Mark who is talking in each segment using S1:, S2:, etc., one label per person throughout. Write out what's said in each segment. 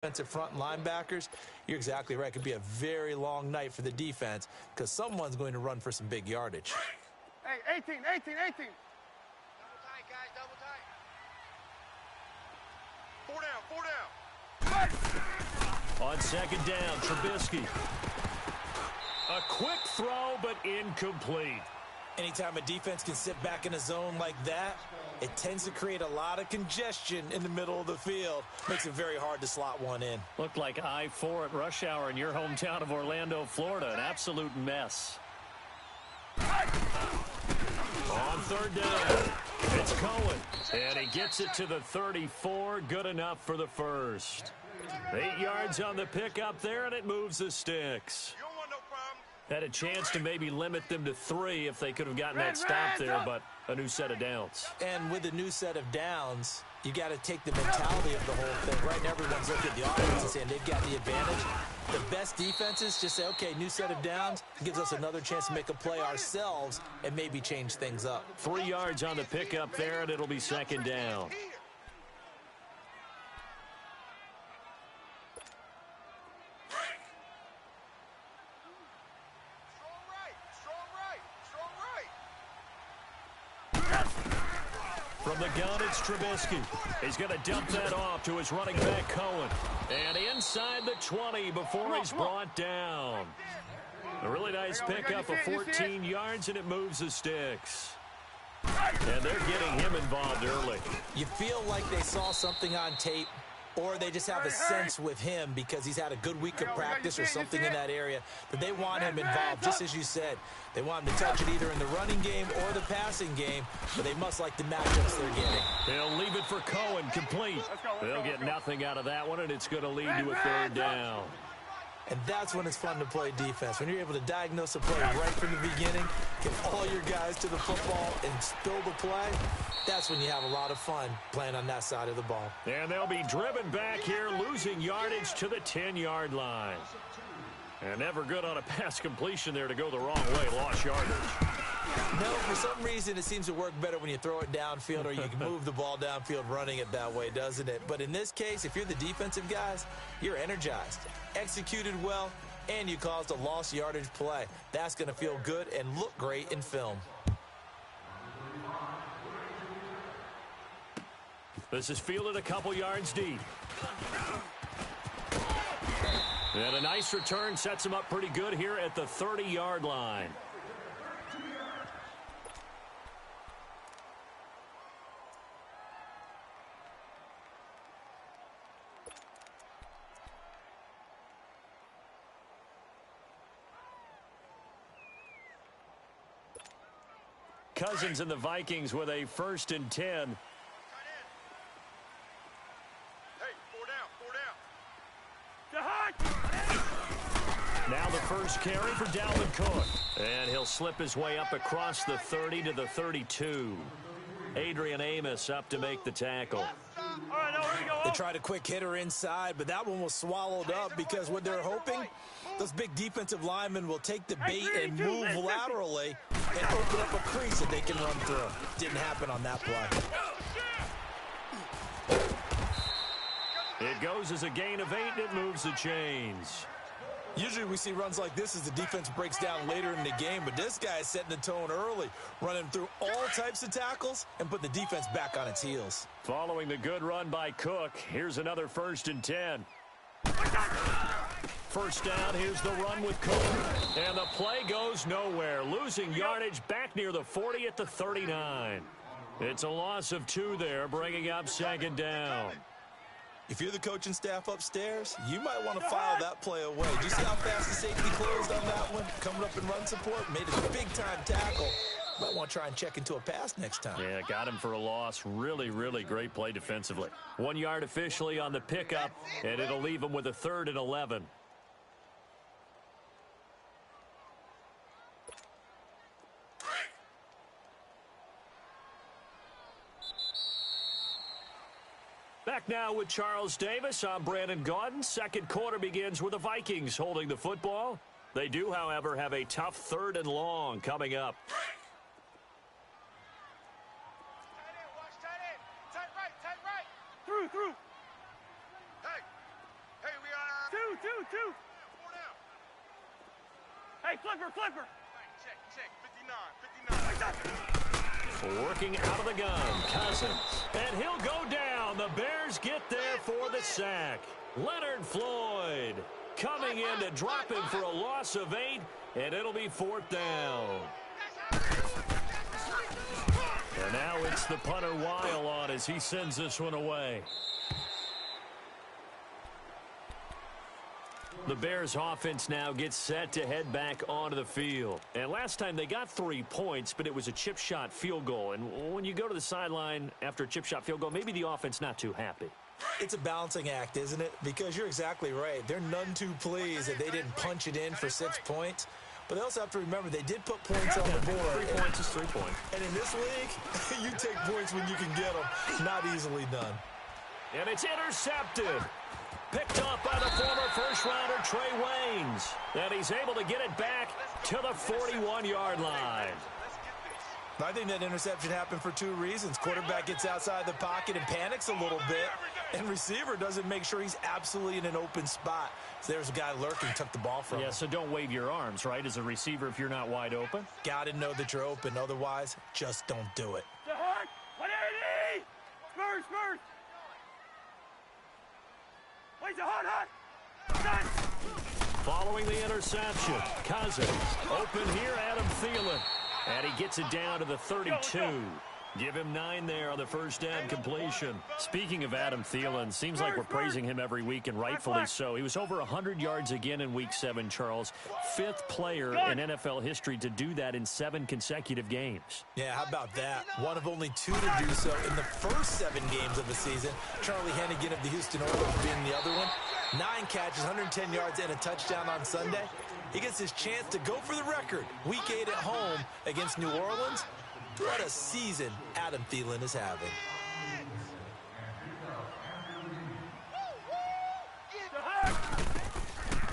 S1: defensive front and linebackers, you're exactly right. It could be a very long night for the defense because someone's going to run for some big yardage.
S2: Hey, 18. Double tight,
S3: guys, double tight. 4 down.
S4: On second down, Trubisky. A quick throw, but incomplete.
S1: Anytime a defense can sit back in a zone like that, it tends to create a lot of congestion in the middle of the field. Makes it very hard to slot one in.
S4: Looked like I-4 at rush hour in your hometown of Orlando, Florida. An absolute mess. On third down, it's Cohen. And he gets it to the 34. Good enough for the first. 8 yards on the pickup there, and it moves the sticks. Had a chance to maybe limit them to 3 if they could have gotten that stop there, but a new set of downs.
S1: And with a new set of downs, you got to take the mentality of the whole thing. Right now, everyone's looking at the offense and saying they've got the advantage. The best defenses just say, okay, new set of downs gives us another chance to make a play ourselves and maybe change things up.
S4: 3 yards on the pickup there, and it'll be second down. From the gun, it's Trubisky. He's going to dump that off to his running back, Cohen. And inside the 20 before he's brought down. A really nice pickup of 14 yards, and it moves the sticks. And they're getting him involved early.
S1: You feel like they saw something on tape, or they just have a sense with him because he's had a good week of practice or something in that area that they want him involved, just as you said. They want him to touch it either in the running game or the passing game, but they must like the matchups they're getting.
S4: They'll leave it for Cohen, complete. They'll get nothing out of that one, and it's going to lead to a third down.
S1: And that's when it's fun to play defense. When you're able to diagnose a play right from the beginning, get all your guys to the football and spill the play, that's when you have a lot of fun playing on that side of the ball.
S4: And they'll be driven back here, losing yardage to the 10-yard line. And never good on a pass completion there to go the wrong way, lost yardage.
S1: No, for some reason it seems to work better when you throw it downfield or you can move the ball downfield running it that way, doesn't it? But in this case, if you're the defensive guys, you're energized, executed well, and you caused a lost yardage play. That's going to feel good and look great in film.
S4: This is fielded a couple yards deep. And a nice return sets him up pretty good here at the 30-yard line. Cousins and the Vikings with a 1st and 10. Now the first carry for Dalvin Cook. And he'll slip his way up across the 30 to the 32. Adrian Amos up to make the tackle.
S1: They tried a quick hitter inside, but that one was swallowed up because what they're hoping, those big defensive linemen will take the bait and move laterally and open up a crease that they can run through. Didn't happen on that play.
S4: It goes as a gain of 8, and it moves the chains.
S1: Usually we see runs like this as the defense breaks down later in the game, but this guy is setting the tone early, running through all types of tackles and put the defense back on its heels.
S4: Following the good run by Cook, here's another 1st and 10. First down, here's the run with Cook. And the play goes nowhere, losing yardage back near the 40 at the 39. It's a loss of 2 there, bringing up second down.
S1: If you're the coaching staff upstairs, you might want to file that play away. Do you see how fast the safety closed on that one? Coming up in run support, made a big-time tackle. Might want to try and check into a pass next time.
S4: Yeah, got him for a loss. Really, really great play defensively. 1 yard officially on the pickup, and it'll leave him with a 3rd and 11. Back now with Charles Davis. I'm Brandon Gaudin. Second quarter begins with the Vikings holding the football. They do, however, have a tough 3rd and long coming up.
S2: Through. two. Hey, flipper. Check. 59.
S4: Working out of the gun, Cousins. And he'll go down. The Bears get there for the sack. Leonard Floyd coming in to drop him for a loss of 8, and it'll be 4th down. And now it's the punter Weil on as he sends this one away. The Bears offense now gets set to head back onto the field. And last time they got 3 points, but it was a chip shot field goal. And when you go to the sideline after a chip shot field goal, maybe the offense not too happy.
S1: It's a balancing act, isn't it? Because you're exactly right. They're none too pleased that they didn't punch it in for 6 points. But they also have to remember they did put points on the board.
S4: 3 points is 3 points.
S1: And in this league, you take points when you can get them. Not easily done.
S4: And it's intercepted. Picked up by the former first-rounder Trey Waynes. And he's able to get it back to the 41-yard line.
S1: I think that interception happened for 2 reasons. Quarterback gets outside the pocket and panics a little bit. And receiver doesn't make sure he's absolutely in an open spot. So there's a guy lurking, took the ball from him.
S4: Yeah, so don't wave your arms, right, as a receiver if you're not wide open.
S1: Got to know that you're open. Otherwise, just don't do it.
S2: The hut. 180. Spurs. Wait, the hut. Done.
S4: Following the interception, Cousins open here, Adam Thielen. And he gets it down to the 32. Give him 9 there on the first down completion. Speaking of Adam Thielen, seems like we're praising him every week, and rightfully so. He was over 100 yards again in Week 7, Charles. 5th player in NFL history to do that in 7 consecutive games.
S1: Yeah, how about that? One of only 2 to do so in the first 7 games of the season. Charlie Hennigan of the Houston Oilers being the other one. 9 catches, 110 yards, and a touchdown on Sunday. He gets his chance to go for the record. Week 8 at home against New Orleans. What a season Adam Thielen is having.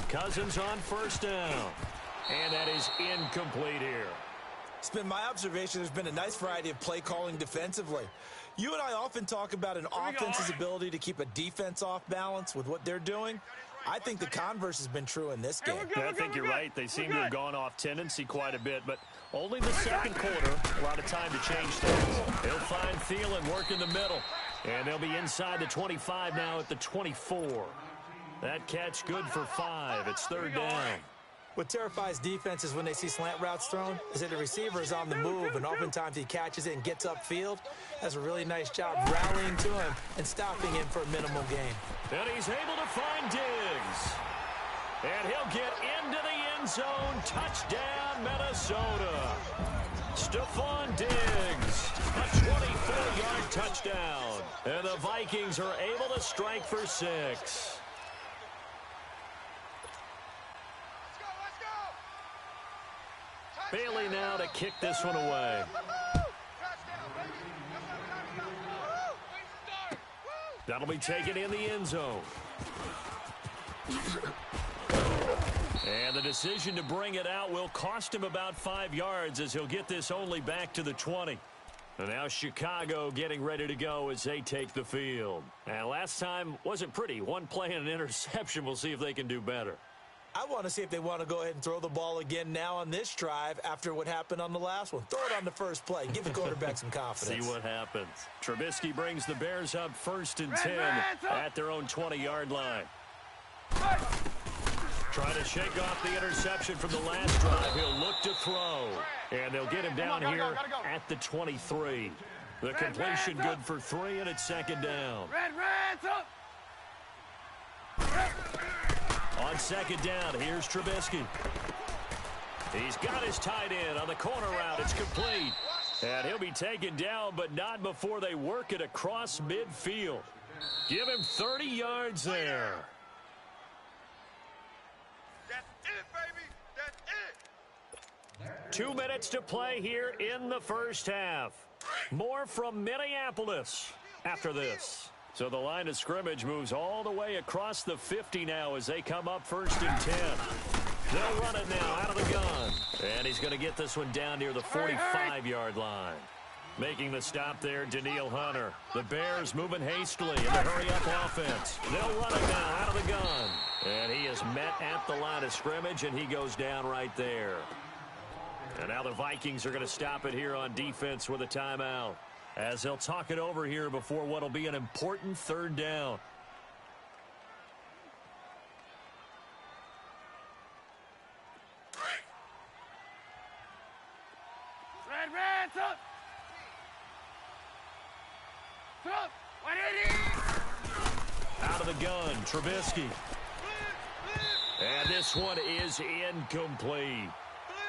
S4: Cousins on first down. And that is incomplete here.
S1: It's been my observation there's been a nice variety of play calling defensively. You and I often talk about an offense's ability to keep a defense off balance with what they're doing. I think the converse has been true in this game.
S4: I think you're right. They seem to have gone off tendency quite a bit, but only the second quarter. A lot of time to change things. He'll find Thielen working the middle, and they'll be inside the 25 now at the 24. That catch good for 5. It's 3rd down.
S1: What terrifies defenses when they see slant routes thrown is that the receiver is on the move, and oftentimes he catches it and gets upfield. Does a really nice job rallying to him and stopping him for a minimal gain.
S4: And he's able to find Diggs. And he'll get into the end zone. Touchdown, Minnesota. Stephon Diggs, a 24-yard touchdown. And the Vikings are able to strike for 6. Bailey now to kick this one away. That'll be taken in the end zone. And the decision to bring it out will cost him about 5 yards as he'll get this only back to the 20. And now Chicago getting ready to go as they take the field. And last time wasn't pretty. 1 play and an interception. We'll see if they can do better.
S1: I want to see if they want to go ahead and throw the ball again now on this drive after what happened on the last one. Throw it on the first play. Give the quarterback some confidence.
S4: See what happens. Trubisky brings the Bears up 1st and 10 at their own 20-yard line. Trying to shake off the interception from the last drive. He'll look to throw. And they'll get him down here at the 23. The completion good for 3, and it's 2nd down. On 2nd down, here's Trubisky. He's got his tight end on the corner route. It's complete. And he'll be taken down, but not before they work it across midfield. Give him 30 yards there.
S2: That's it, baby. That's it.
S4: 2 minutes to play here in the first half. More from Minneapolis after this. So the line of scrimmage moves all the way across the 50 now as they come up 1st and 10. They'll run it now out of the gun. And he's going to get this one down near the 45-yard line. Making the stop there, Danielle Hunter. The Bears moving hastily in the hurry-up offense. They'll run it now out of the gun. And he is met at the line of scrimmage, and he goes down right there. And now the Vikings are going to stop it here on defense with a timeout, as they'll talk it over here before what will be an important third down.
S2: Red, up! Up! 180!
S4: Out of the gun, Trubisky. And this one is incomplete.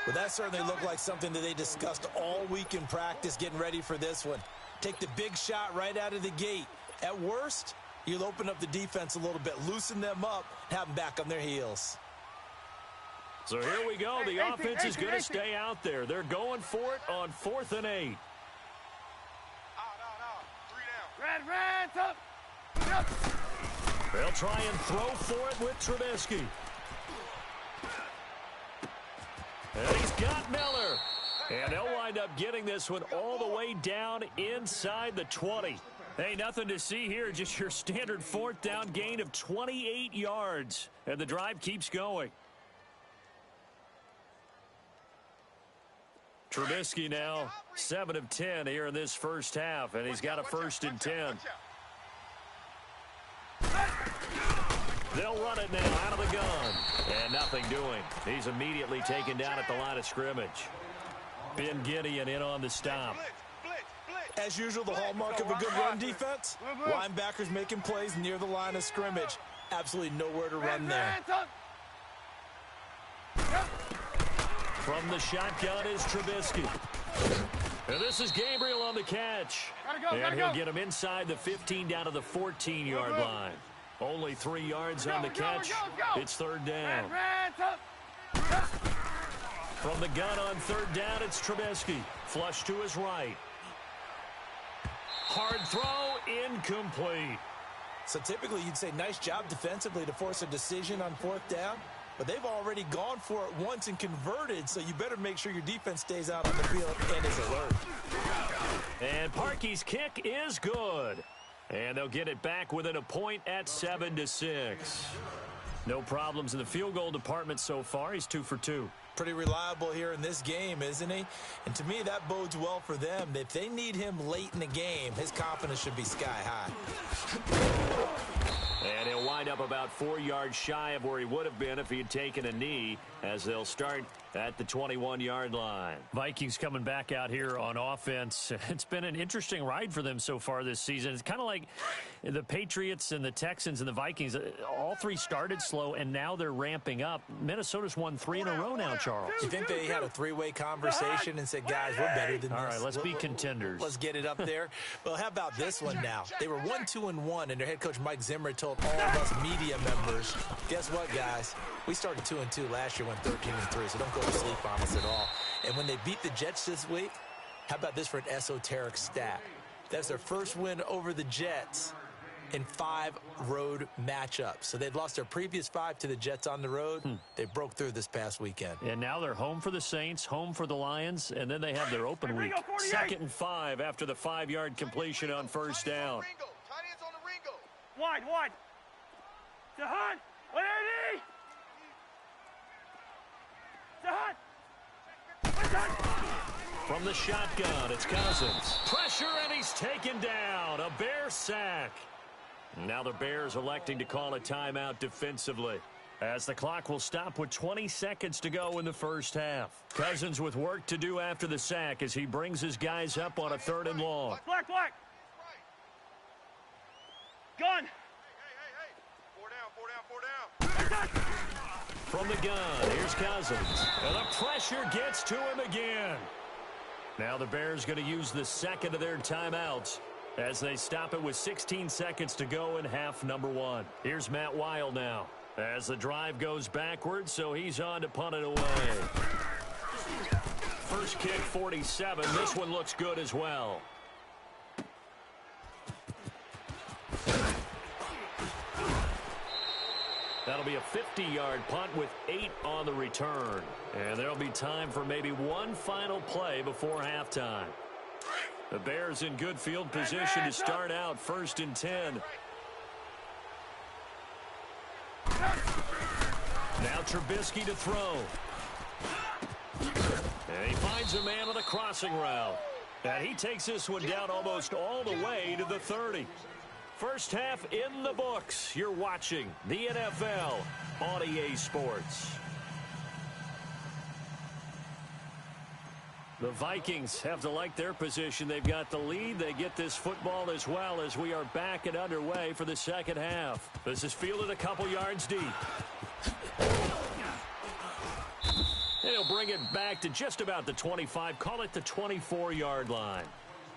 S1: Well, that certainly looked like something that they discussed all week in practice getting ready for this one. Take the big shot right out of the gate. At worst, you'll open up the defense a little bit, loosen them up, have them back on their heels.
S4: So here we go. The offense is going to stay out there. They're going for it on 4th and 8.
S2: Red, up!
S4: They'll try and throw for it with Trubisky. And he's got Miller. And they'll wind up getting this one all the way down inside the 20. Hey, nothing to see here. Just your standard 4th down gain of 28 yards. And the drive keeps going. Trubisky now 7 of 10 here in this first half. And he's got a 1st and 10. They'll run it now out of the gun. And nothing doing. He's immediately taken down at the line of scrimmage. Ben Gideon in on the stop.
S1: As usual, the hallmark of a good run defense, linebackers making plays near the line of scrimmage. Absolutely nowhere to run there.
S4: From the shotgun is Trubisky. And this is Gabriel on the catch. And he'll get him inside the 15 down to the 14-yard line. Only 3 yards on the catch. It's 3rd down. From the gun on 3rd down, it's Trubisky. Flush to his right. Hard throw, incomplete.
S1: So typically you'd say nice job defensively to force a decision on 4th down. But they've already gone for it once and converted, so you better make sure your defense stays out on the field and is alert.
S4: And Parkey's kick is good. And they'll get it back within a point at 7-6. No problems in the field goal department so far. He's 2 for 2.
S1: Pretty reliable here in this game, isn't he? And to me, that bodes well for them. If they need him late in the game, his confidence should be sky high.
S4: And he'll wind up about 4 yards shy of where he would have been if he had taken a knee, as they'll start at the 21-yard line. Vikings coming back out here on offense. It's been an interesting ride for them so far this season. It's kind of like the Patriots and the Texans and the Vikings. All 3 started slow, and now they're ramping up. Minnesota's won 3 in a row now, Charles.
S1: You think they had a 3-way conversation and said, guys, we're better than this.
S4: All right, let's be contenders.
S1: Let's get it up there. Well, how about this one now? They were 1-2-1, and their head coach Mike Zimmer told all of us media members, guess what, guys? We started 2-2 last year, went 13-3, so don't go to sleep on us at all. And when they beat the Jets this week, how about this for an esoteric stat? That's their first win over the Jets in 5 road matchups. So they'd lost their previous 5 to the Jets on the road. They broke through this past weekend.
S4: And now they're home for the Saints, home for the Lions, and then they have their open week. 2nd and 5 after the 5-yard completion on 1st down.
S2: Wide. To Hunt. 180. To Hunt.
S4: From the shotgun, it's Cousins. Pressure, and he's taken down. A Bear sack. Now the Bears electing to call a timeout defensively, as the clock will stop with 20 seconds to go in the first half. Cousins with work to do after the sack as he brings his guys up on a 3rd and long.
S2: Black. Gun. Four down.
S4: From the gun, here's Cousins. And the pressure gets to him again. Now the Bears going to use the 2nd of their timeouts as they stop it with 16 seconds to go in half number 1. Here's Matt Weil now as the drive goes backwards, so he's on to punt it away. First kick, 47. This one looks good as well. That'll be a 50-yard punt with 8 on the return. And there'll be time for maybe one final play before halftime. The Bears in good field position to start out 1st and 10. Now Trubisky to throw. And he finds a man on the crossing route. And he takes this one down almost all the way to the 30. First half in the books. You're watching the NFL on EA Sports. The Vikings have to like their position. They've got the lead. They get this football as well as we are back and underway for the second half. This is fielded a couple yards deep. And he'll bring it back to just about the 25. Call it the 24-yard line.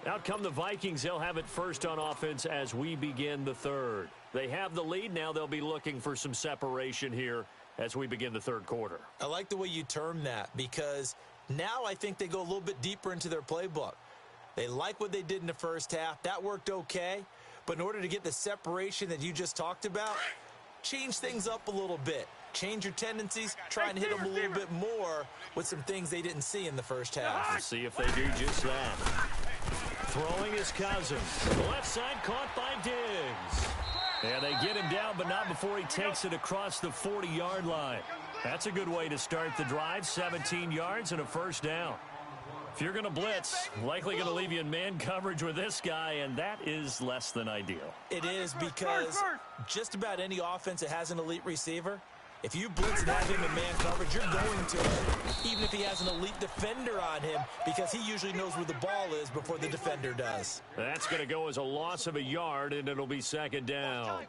S4: Out come the Vikings. They'll have it first on offense as we begin the third. They have the lead. Now they'll be looking for some separation here as we begin the third quarter.
S1: I like the way you term that because now I think they go a little bit deeper into their playbook. They like what they did in the first half. That worked okay. But in order to get the separation that you just talked about, change things up a little bit. Change your tendencies. Try and hit them a little bit more with some things they didn't see in the first half.
S4: We'll see if they do just that. Throwing is Cousins. The left side caught by Diggs. And they get him down, but not before he takes it across the 40-yard line. That's a good way to start the drive. 17 yards and a first down. If you're going to blitz, likely going to leave you in man coverage with this guy, and that is less than ideal.
S1: It is because just about any offense that has an elite receiver, if you blitz and have him in man coverage, you're going to, even if he has an elite defender on him, because he usually knows where the ball is before the defender does.
S4: That's going to go as a loss of a yard, and it'll be second down.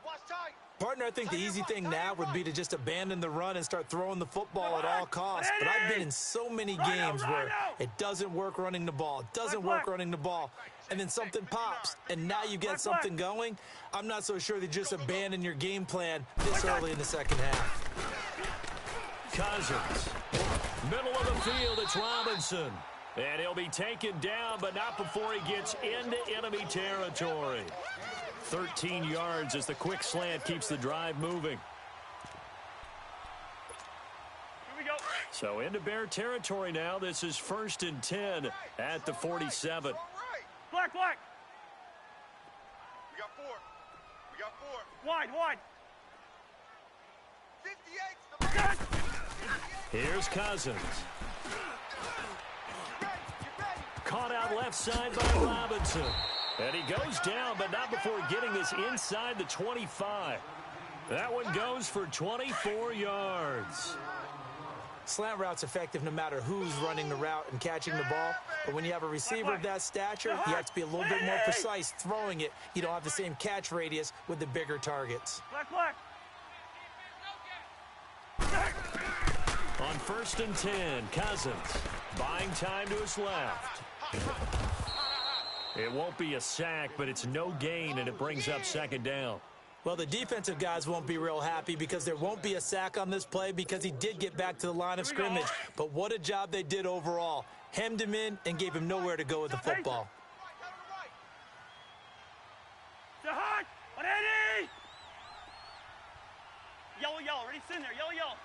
S1: Partner, I think the easy thing now would be to just abandon the run and start throwing the football at all costs. But I've been in so many games where it doesn't work running the ball. It doesn't work running the ball. And then something pops, and now you get something going. I'm not so sure that you just abandon your game plan this early in the second half.
S4: Cousins. Middle of the field, it's Robinson. And he'll be taken down, but not before he gets into enemy territory. 13 yards as the quick slant keeps the drive moving.
S2: Here we go.
S4: So into Bear territory now. This is 1st and 10 at the 47.
S2: Black.
S3: We got four.
S2: Wide.
S3: 58.
S4: Here's Cousins. Caught out left side by Robinson. And he goes down, but not before getting this inside the 25. That one goes for 24 yards.
S1: Slant route's effective no matter who's running the route and catching the ball. But when you have a receiver of that stature, you have to be a little bit more precise throwing it. You don't have the same catch radius with the bigger targets.
S2: Black.
S4: On 1st and 10, Cousins buying time to his left. It won't be a sack, but it's no gain, and it brings up second down.
S1: Well, the defensive guys won't be real happy because there won't be a sack on this play because he did get back to the line of scrimmage. But what a job they did overall. Hemmed him in and gave him nowhere to go with the football.
S2: Jahan, 180. Yellow. Ready, sit in there. Yellow.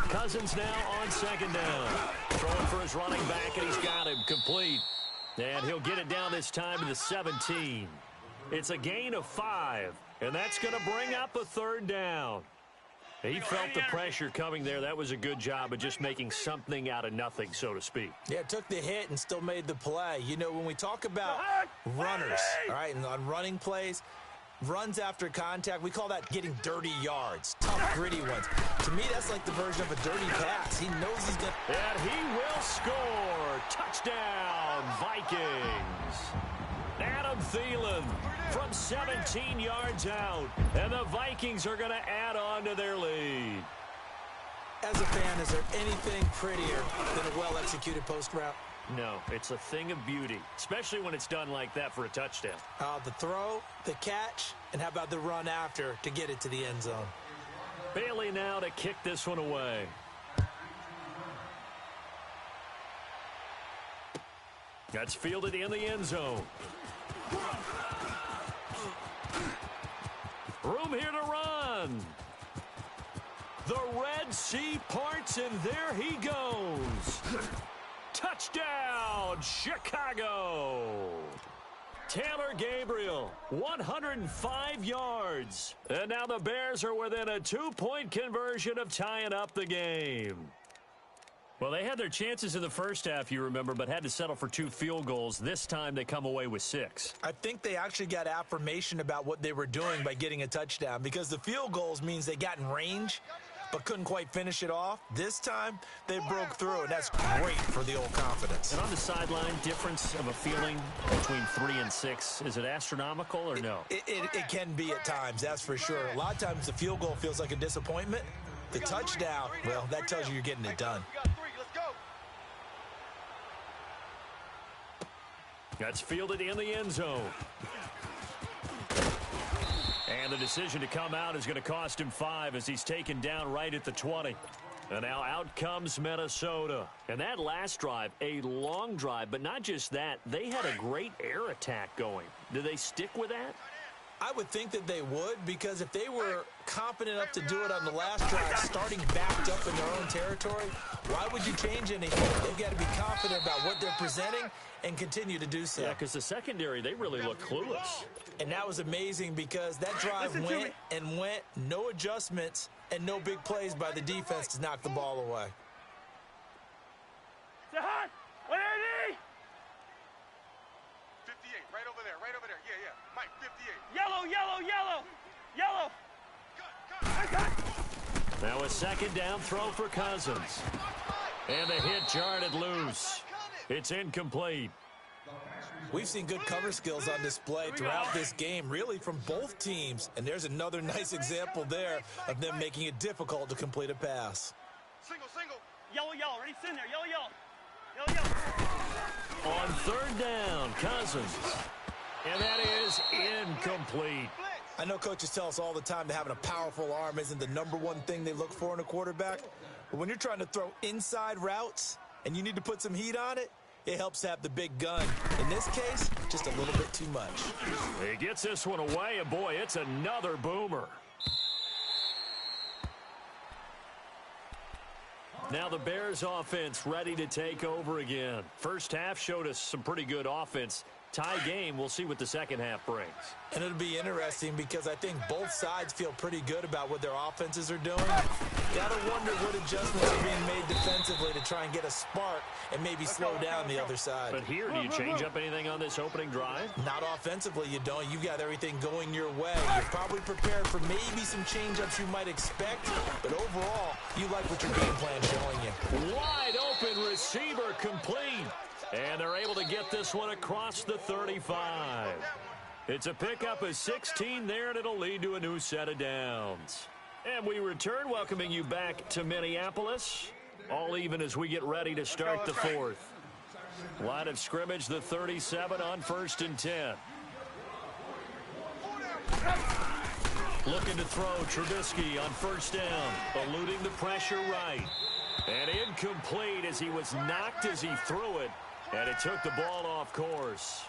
S4: Cousins now on second down. Throwing for his running back, and he's got him complete. And he'll get it down this time to the 17. It's a gain of 5, and that's going to bring up a third down. He felt the pressure coming there. That was a good job of just making something out of nothing, so to speak.
S1: Yeah, took the hit and still made the play. You know, when we talk about runners, all right, and on running plays, runs after contact, we call that getting dirty yards, tough, gritty ones. To me, that's like the version of a dirty pass. He knows he's going to...
S4: And he will score. Touchdown, Vikings. Adam Thielen from 17 yards out. And the Vikings are going to add on to their lead.
S1: As a fan, is there anything prettier than a well-executed post route?
S4: No, it's a thing of beauty, especially when it's done like that for a touchdown.
S1: The throw, the catch, and how about the run after to get it to the end zone?
S4: Bailey now to kick this one away. That's fielded in the end zone. Room here to run. The Red Sea parts, and there he goes. Touchdown, Chicago. Taylor Gabriel, 105 yards. And now the Bears are within a 2-point conversion of tying up the game. Well, they had their chances in the first half, you remember, but had to settle for 2 field goals. This time they come away with 6.
S1: I think they actually got affirmation about what they were doing by getting a touchdown, because the field goals means they got in range but couldn't quite finish it off. This time, they broke through, and that's great for the old confidence.
S4: And on the sideline, difference of a feeling between 3 and 6, is it astronomical or no?
S1: It can be at times, that's for sure. A lot of times the field goal feels like a disappointment. The touchdown, well, that tells you you're getting it done.
S4: That's fielded in the end zone. And the decision to come out is going to cost him 5 as he's taken down right at the 20. And now out comes Minnesota. And that last drive, a long drive, but not just that. They had a great air attack going. Do they stick with that?
S1: I would think that they would, because if they were confident enough to do it on the last drive, starting backed up in their own territory, why would you change anything? They've got to be confident about what they're presenting and continue to do so.
S4: Yeah, because the secondary, they really look clueless.
S1: And that was amazing, because that drive went and went, no adjustments and no big plays by the defense to knock the ball away.
S2: Say hi. 180.
S3: 58, right over there, right over there. Yeah, yeah. Mike, 58.
S2: Yellow, yellow, yellow. Yellow.
S4: Now a second down throw for Cousins. And the hit jarred loose. It's incomplete.
S1: We've seen good cover skills on display throughout this game, really from both teams. And there's another nice example there of them making it difficult to complete a pass.
S3: Single, single.
S2: Yellow, yellow. Ready, sit in there. Yellow, yellow. Yellow, yellow.
S4: On third down, Cousins. And that is incomplete.
S1: I know coaches tell us all the time that having a powerful arm isn't the number one thing they look for in a quarterback. But when you're trying to throw inside routes and you need to put some heat on it, it helps to have the big gun. In this case, just a little bit too much.
S4: He gets this one away, and boy, it's another boomer. Now the Bears offense ready to take over again. First half showed us some pretty good offense. Tie game, we'll see what the second half brings.
S1: And it'll be interesting, because I think both sides feel pretty good about what their offenses are doing. Gotta wonder what adjustments are being made defensively to try and get a spark and maybe slow down the other side.
S4: But here, do you change up anything on this opening drive?
S1: Not offensively, you don't. You've got everything going your way. You're probably prepared for maybe some change-ups you might expect, but overall, you like what your game plan's showing you.
S4: Wide open receiver complete. And they're able to get this one across the 35. It's a pickup of 16 there, and it'll lead to a new set of downs. And we return, welcoming you back to Minneapolis. All even as we get ready to start the fourth. Line of scrimmage, the 37 on 1st and 10. Looking to throw, Trubisky on 1st down, eluding the pressure right. And incomplete as he was knocked as he threw it. And it took the ball off course.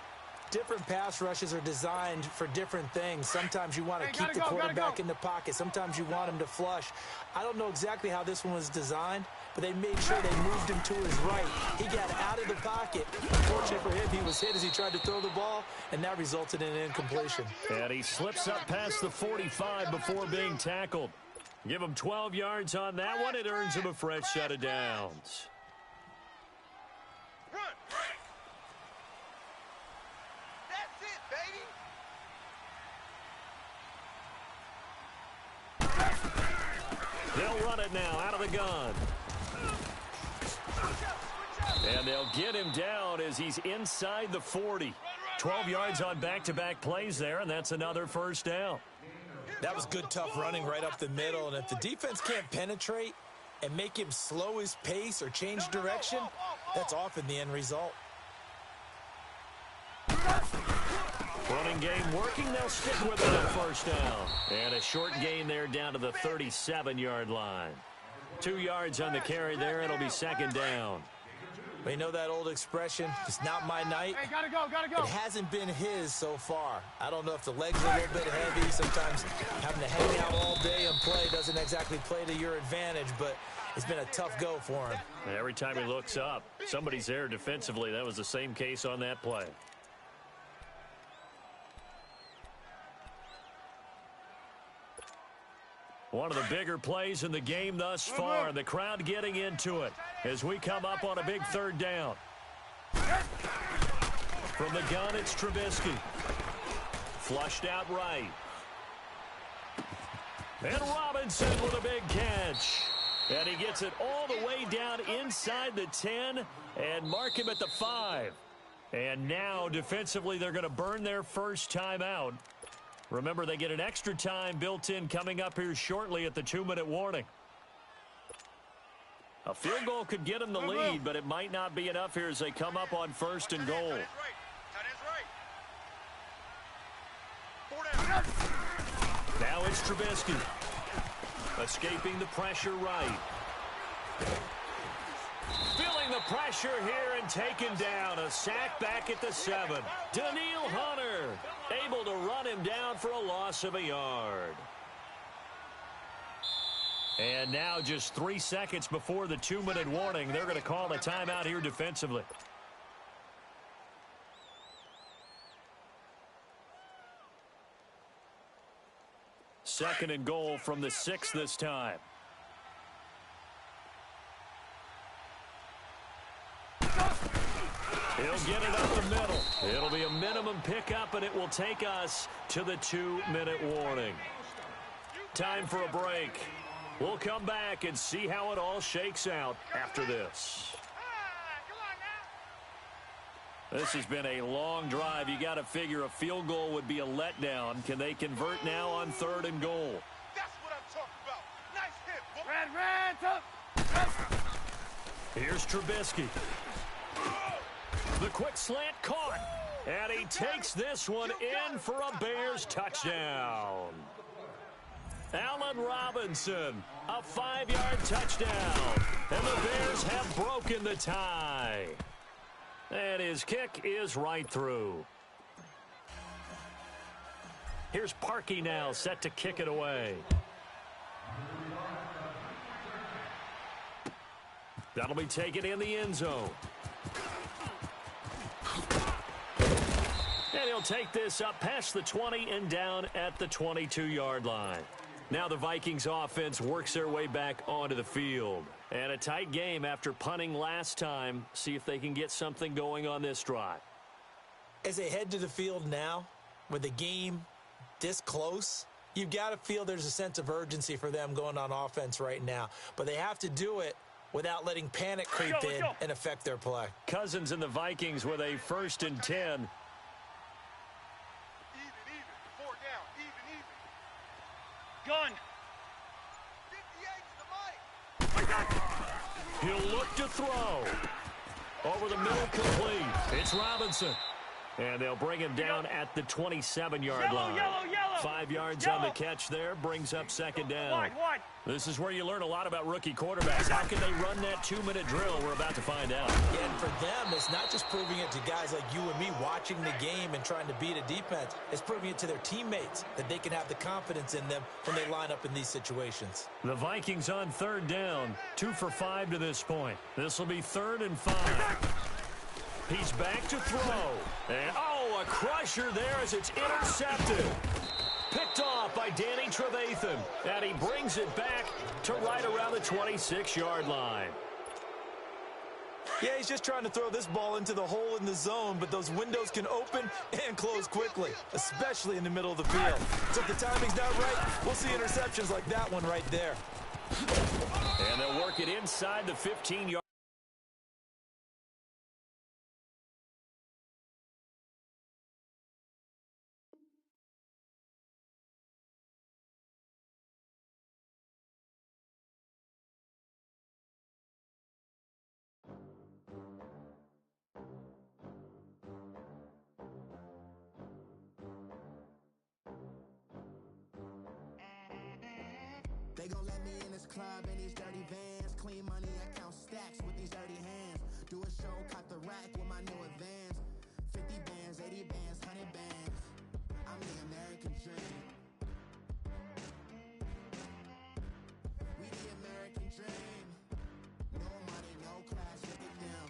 S1: Different pass rushes are designed for different things. Sometimes you want to keep the quarterback in the pocket. Sometimes you want him to flush. I don't know exactly how this one was designed, but they made sure they moved him to his right. He got out of the pocket. Unfortunately for him, he was hit as he tried to throw the ball, and that resulted in an incompletion.
S4: And he slips up past the 45 before being tackled. Give him 12 yards on that one. It earns him a fresh set of downs.
S3: Run. That's it, baby.
S4: They'll run it now out of the gun. And they'll get him down as he's inside the 40. 12 yards on back-to-back plays there, and that's another 1st down.
S1: That was good, tough running right up the middle. And if the defense can't penetrate and make him slow his pace or change direction, that's often the end result.
S4: Running game working. They'll stick with it on 1st down. And a short gain there down to the 37-yard line. 2 yards on the carry there. It'll be 2nd down.
S1: We know that old expression, it's not my night.
S2: Hey, gotta go, gotta go.
S1: It hasn't been his so far. I don't know if the legs are a little bit heavy. Sometimes having to hang out all day and play doesn't exactly play to your advantage, but it's been a tough go for him.
S4: And every time he looks up, somebody's there defensively. That was the same case on that play. One of the bigger plays in the game thus far. The crowd getting into it as we come up on a big third down. From the gun, it's Trubisky. Flushed out right. And Robinson with a big catch. And he gets it all the way down inside the 10 and mark him at the 5. And now, defensively, they're going to burn their first timeout. Remember, they get an extra time built in coming up here shortly at the 2-minute warning. A field goal could get them the lead, but it might not be enough here as they come up on 1st and goal. Now it's Trubisky. Escaping the pressure right. Feeling the pressure here and taken down. A sack back at the 7. Daniil Hunter able to run him down for a loss of a yard. And now just 3 seconds before the 2-minute warning, they're going to call a timeout here defensively. Second and goal from the 6 this time. He'll get it up the middle. It'll be a minimum pickup, and it will take us to the 2-minute warning. Time for a break. We'll come back and see how it all shakes out after this. This has been a long drive. You got to figure a field goal would be a letdown. Can they convert now on 3rd and goal?
S3: That's what I'm talking about. Nice hit, boy.
S2: Red,
S4: Here's Trubisky. The quick slant caught. And he takes this one in for a Bears touchdown. Allen Robinson, a 5-yard touchdown. And the Bears have broken the tie. And his kick is right through. Here's Parkey now, set to kick it away. That'll be taken in the end zone. And he'll take this up past the 20 and down at the 22-yard line. Now the Vikings offense works their way back onto the field. And a tight game after punting last time. See if they can get something going on this drive.
S1: As they head to the field now, with the game this close, you've got to feel there's a sense of urgency for them going on offense right now. But they have to do it without letting panic creep in and affect their play.
S4: Cousins and the Vikings with a 1st and 10.
S3: Even. 4 down. Even.
S2: gun.
S3: 58's the mic.
S4: He'll look to throw. Over the middle, complete. It's Robinson. And they'll bring him down at the 27-yard line.
S2: Yellow.
S4: 5 yards on the catch there. Brings up 2nd down.
S2: Wide.
S4: This is where you learn a lot about rookie quarterbacks. How can they run that 2-minute drill? We're about to find out.
S1: Yeah, and for them, it's not just proving it to guys like you and me watching the game and trying to beat a defense. It's proving it to their teammates that they can have the confidence in them when they line up in these situations.
S4: The Vikings on 3rd down. 2 for 5 to this point. This will be 3rd and 5. He's back to throw. And, a crusher there as it's intercepted. Picked off by Danny Trevathan. And he brings it back to right around the 26-yard line.
S1: Yeah, he's just trying to throw this ball into the hole in the zone, but those windows can open and close quickly, especially in the middle of the field. So if the timing's not right, we'll see interceptions like that one right there.
S4: And they'll work it inside the 15-yard.
S5: They gon' let me in this club in these dirty vans. Clean money, I count stacks with these dirty hands. Do a show, cut the rack with my new advance. 50 bands, 80 bands, 100 bands. I'm the American dream. We the American dream. No money, no class, look at them.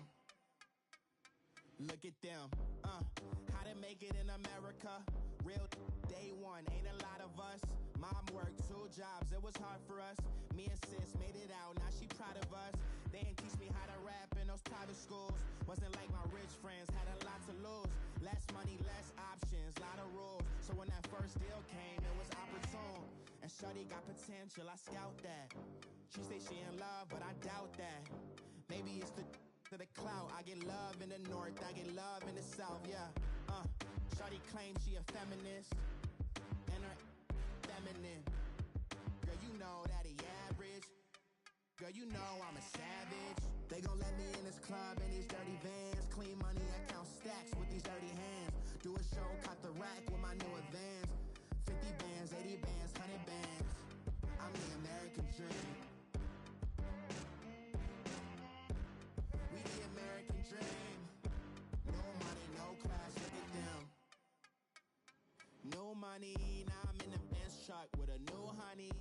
S5: Look at them, how to make it in America. Real day one, ain't a lot of us. Mom worked 2 jobs, it was hard for us. Me and sis made it out, now she proud of us. They didn't teach me how to rap in those private schools. Wasn't like my rich friends, had a lot to lose. Less money, less options, lot of rules. So when that first deal came, it was opportune. And shawty got potential, I scout that. She say she in love, but I doubt that. Maybe it's to the clout. I get love in the north, I get love in the south, yeah. Shawty claims she a feminist, and her feminine. Girl, you know that he average. Girl, you know I'm a savage. They gon' let me in this club in these dirty vans. Clean money, I count stacks with these dirty hands. Do a show, caught the rack with my new advance. 50 bands, 80 bands, 100 bands. I'm the American dream. We the American dream. No money, no class, look at them. No money, now I'm in the Benz truck with a new honey.